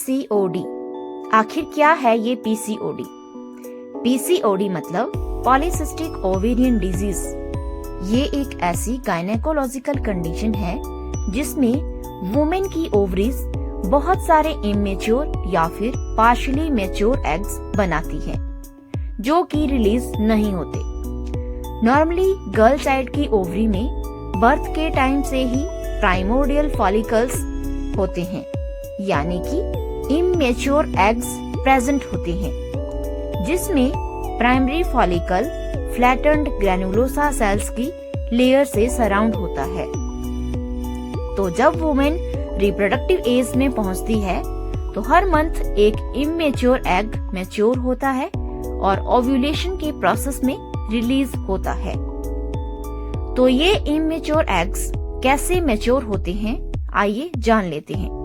PCOD. आखिर क्या है ये पीसीओडी? पीसीओडी मतलब पॉलीसिस्टिक ओवेरियन डिजीज। ये एक ऐसी गायनेकोलॉजिकल कंडीशन है जिसमें वुमेन की ओवरीज बहुत सारे इमेच्योर या फिर पार्शियली मैच्योर एग्स बनाती है जो कि रिलीज नहीं होते। नॉर्मली गर्ल चाइल्ड की ओवरी में बर्थ के टाइम से ही प्राइमोर्डियल फॉलिकल्स होते हैं, यानी कि इमेच्योर एग्स प्रेजेंट होते हैं, जिसमें primary follicle flattened granulosa cells की लेयर से सराउंड होता है। तो जब वुमेन रिप्रोडक्टिव एज में पहुंचती है तो हर मंथ एक इमेच्योर एग मैच्योर होता है और ओव्यूलेशन के प्रोसेस में रिलीज होता है। तो ये इमेच्योर एग्स कैसे मैच्योर होते हैं, आइए जान लेते हैं।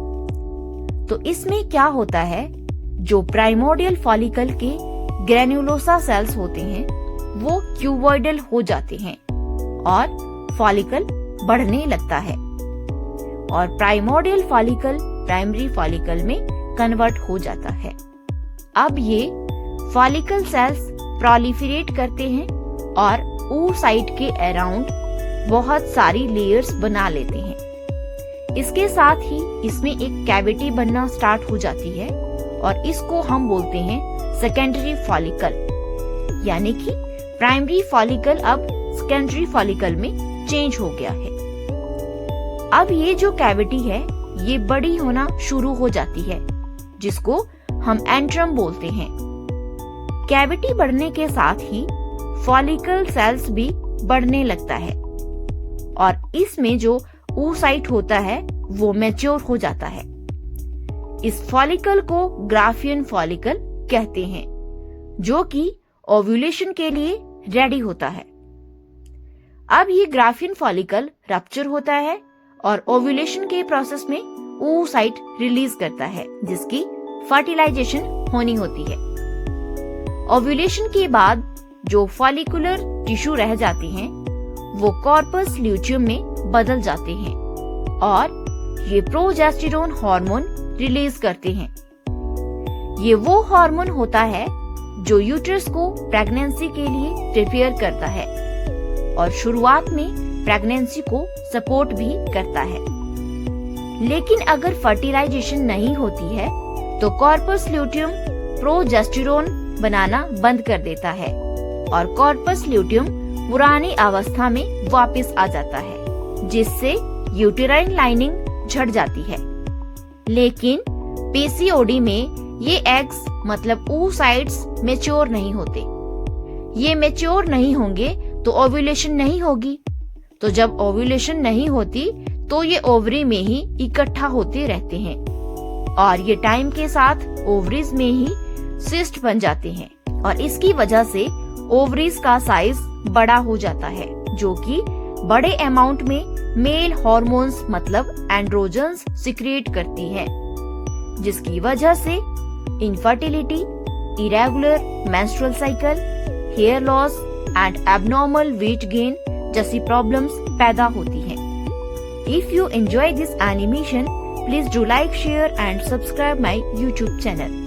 तो इसमें क्या होता है, जो प्राइमोर्डियल फॉलिकल के ग्रैनुलोसा सेल्स होते हैं वो क्यूबॉइडल हो जाते हैं और फॉलिकल बढ़ने लगता है और प्राइमोर्डियल फॉलिकल प्राइमरी फॉलिकल में कन्वर्ट हो जाता है। अब ये फॉलिकल सेल्स प्रोलिफरेट करते हैं और oocyte के अराउंड बहुत सारी लेयर्स बना लेते हैं। इसके साथ ही इसमें एक कैविटी बनना स्टार्ट हो जाती है और इसको हम बोलते हैं सेकेंडरी फॉलिकल, यानी कि प्राइमरी फॉलिकल अब सेकेंडरी फॉलिकल में चेंज हो गया है। अब ये जो कैविटी है ये बड़ी होना शुरू हो जाती है, जिसको हम एंट्रम बोलते हैं। कैविटी बढ़ने के साथ ही फॉलिकल सेल्स भी बढ़ने लगता है और इसमें जो oocyte होता है वो मैच्योर हो जाता है। इस फॉलिकल को ग्राफियन फॉलिकल कहते हैं, जो कि ओव्यूलेशन के लिए रेडी होता है। अब ये ग्राफियन फॉलिकल रप्चर होता है और ओव्यूलेशन के प्रोसेस में oocyte रिलीज करता है, जिसकी फर्टिलाइजेशन होनी होती है। ओव्यूलेशन के बाद जो फॉलिकुलर टिश्यू रह जाते हैं वो कॉर्पस ल्यूटियम में बदल जाते हैं और ये प्रोजेस्टेरोन हार्मोन रिलीज करते हैं। ये वो हार्मोन होता है जो यूट्रस को प्रेगनेंसी के लिए प्रिपेयर करता है और शुरुआत में प्रेगनेंसी को सपोर्ट भी करता है। लेकिन अगर फर्टिलाइजेशन नहीं होती है तो कॉर्पस ल्यूटियम प्रोजेस्टेरोन बनाना बंद कर देता है और कॉर्पस ल्यूटियम पुरानी अवस्था में वापस आ जाता है, जिससे यूटेराइन लाइनिंग झड़ जाती है। लेकिन पीसीओडी में ये एग्स मतलब oocytes मैच्योर नहीं होते। ये मैच्योर नहीं होंगे तो ओव्यूलेशन नहीं होगी। तो जब ओव्यूलेशन नहीं होती तो ये ओवरी में ही इकट्ठा होते रहते हैं और ये टाइम के साथ ओवरीज में ही सिस्ट बन जाते हैं और इसकी वजह से ओवरीज का साइज बड़ा हो जाता है, जो कि बड़े अमाउंट में मेल हार्मोन्स मतलब एंड्रोजन्स सिक्रिएट करती है, जिसकी वजह से infertility, irregular menstrual cycle, hair loss and abnormal weight gain जैसी प्रॉब्लम्स पैदा होती हैं। If you enjoy this animation, please do like, share and subscribe my YouTube channel.